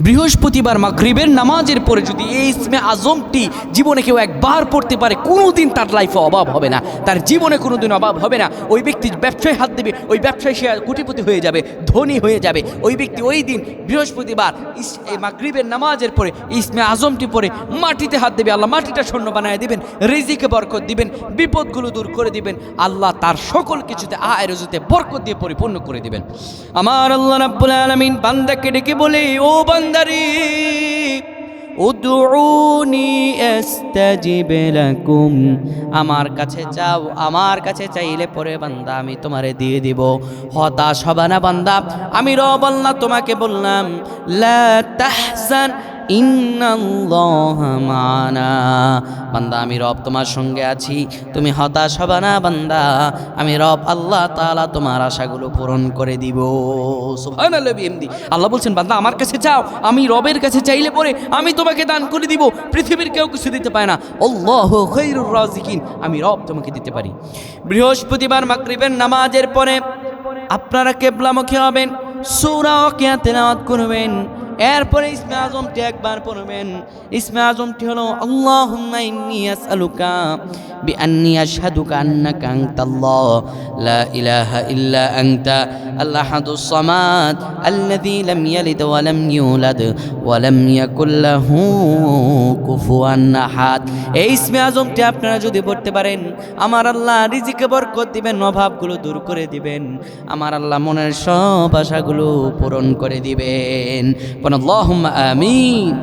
বৃহস্পতিবার মাগরিবের নামাজের পরে যদি এই ইসমে আজমটি জীবনে কেউ একবার পড়তে পারে, কোনোদিন তার লাইফে অভাব হবে না, তার জীবনে কোনোদিন অভাব হবে না। ওই ব্যক্তি ব্যবসায় হাত দেবে, ওই ব্যবসায় সে কোটিপতি হয়ে যাবে, ধনী হয়ে যাবে। ওই ব্যক্তি ওই দিন বৃহস্পতিবার এই মাগরিবের নামাজের পরে ইসমে আজমটি পরে মাটিতে হাত দেবে, আল্লাহ মাটিটা স্বর্ণ বানায় দিবেন, রিজিকে বরকত দিবেন, বিপদগুলো দূর করে দিবেন, আল্লাহ তার সকল কিছুতে আয় রুজিতে বরকত দিয়ে পরিপূর্ণ করে দিবেন। আমার আল্লাহ রাব্বুল আলামিন বান্দাকে ডেকে বলে, ও বান্দারে, উদউনি আস্তাজিব লাকুম, আমার কাছে চাও, আমার কাছে চাইলে পরে বান্দা আমি তোমারে দিয়ে দিব। হতাশ হবা না বান্দা, আমি রব আল্লাহ তোমাকে বললাম, লা তাহজান ইন্নাল্লাহা মানা, বান্দা আমি রব তোমার সঙ্গে আছি, তুমি হতাশ হবা না বান্দা, আমি রব আল্লাহ তাআলা তোমার আশাগুলো পূরণ করে দিব। সুবহানাল্লাহ বিহামদি। আল্লাহ বলছেন, বান্দা আমার কাছে চাও, আমি রবের কাছে চাইলে পরে আমি তোমাকে দান করে দিব। পৃথিবীর কেউ কিছু দিতে পারে না, আল্লাহু খায়রুর রাযিকিন, আমি রব তোমাকে দিতে পারি। বৃহস্পতিবার মাগরিবের নামাজের পরে আপনারা কিবলামুখী হবেন, সূরা ওয়াকিয়া তেলাওয়াত করবেন, এরপরে ইসমে আজমটি একবার পড়বেন। ইসমে আজমটি হলো, আল্লাহুম্মা ইন্নী আসআলুকা বিআন্নী আশহাদুকা আন্নাকা আনতাল্লাহ লা ইলাহা ইল্লা আনতা আল আহাদুস সামাদ আল্লাযী লাম ইয়ালিদ ওয়া লাম ইউলাদ ওয়া লাম ইয়াকুল লাহু কুফুয়ান আহাদ। এই ইসমে আজমটি আপনারা যদি পড়তে পারেন, আমার আল্লাহ রিজিকে বরকত দিবেন, অভাবগুলো দূর করে দিবেন, আমার আল্লাহ মনের সব আশাগুলো পূরণ করে দিবেন। আল্লাহুম্মা আমিন।